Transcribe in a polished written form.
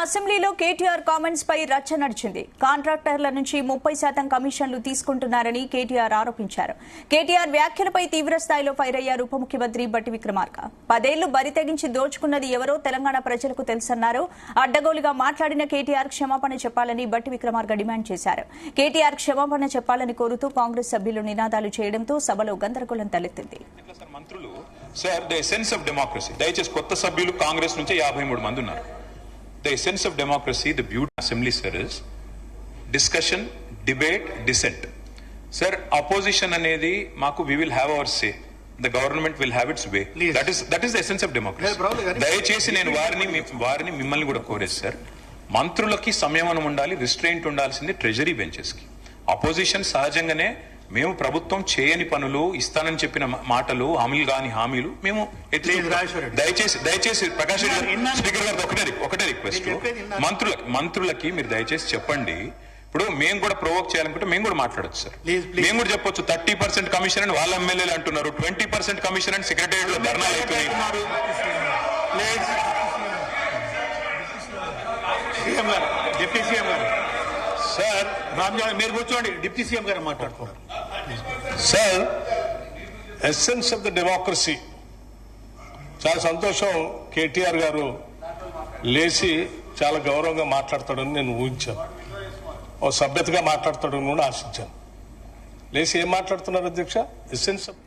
అసెంబ్లీలో కేటీఆర్ కామెంట్స్ పై రచ్చ నడిచింది. కాంట్రాక్టర్ల నుంచి 30% కమిషన్లు తీసుకుంటున్నారని కేటీఆర్ ఆరోపించారు. కేటీఆర్ వ్యాఖ్యలపై తీవ్ర స్థాయిలో ఫైర్ అయ్యారు ఉప ముఖ్యమంత్రి బట్టి విక్రమార్క. 10 ఏళ్లు బరి తెగించి దోచుకున్నది ఎవరో తెలంగాణ ప్రజలకు తెలుసన్నారు. అడ్డగోలుగా మాట్లాడిన కేటీఆర్ క్షమాపణ చెప్పాలని బట్టి విక్రమార్క డిమాండ్ చేశారు. కేటీఆర్ క్షమాపణ చెప్పాలని కోరుతూ కాంగ్రెస్ సభ్యులు నినాదాలు చేయడంతో సభలో గందరగోళం తలెత్తింది. Sir the essence of democracy, దయచేసి కొత్త సభ్యులు కాంగ్రెస్ నుంచి 53 మంది ఉన్నారు. The essence of democracy, the beauty assembly sir is discussion, debate, dissent. Sir opposition అనేది మాకు we will have our say, the government will have its way. That is the essence of democracy. దయచేసి నేను వారిని మిమ్మల్ని కూడా కోరేది sir, మంత్రులకి సంయమనం ఉండాలి, రిస్ట్రెయింట్ ఉండాల్సింది ట్రెజరీ బెంచెస్ కి. అపోజిషన్ సహజంగానే మేము ప్రభుత్వం చేయని పనులు, ఇస్తానని చెప్పిన మాటలు, హామీలు మేము దయచేసి ప్రకాష్ స్పీకర్ గారు ఒకటే రిక్వెస్ట్, మంత్రులకి మీరు దయచేసి చెప్పండి. ఇప్పుడు మేము కూడా ప్రొవోక్ చేయాలనుకుంటే మేము కూడా మాట్లాడచ్చు సార్. మేము కూడా చెప్పొచ్చు 30% కమిషన్ అని వాళ్ళ ఎమ్మెల్యేలు అంటున్నారు, 20% కమిషన్ అని సెక్రటరీ లో ధర్నాలు అవుతున్నాయి. డిప్యూటీ సీఎం గారు సార్, మీరు కూర్చోండి. డిప్యూటీ సీఎం గారు మాట్లాడుతున్నారు sir. Essence of the democracy, చాలా సంతోషం. కేటీఆర్ గారు లేచి చాలా గౌరవంగా మాట్లాడతాడని నేను ఊహించాను, ఓ సభ్యతగా మాట్లాడతాడని కూడా ఆశించాను. లేచి ఏం మాట్లాడుతున్నారు అధ్యక్ష? Essence of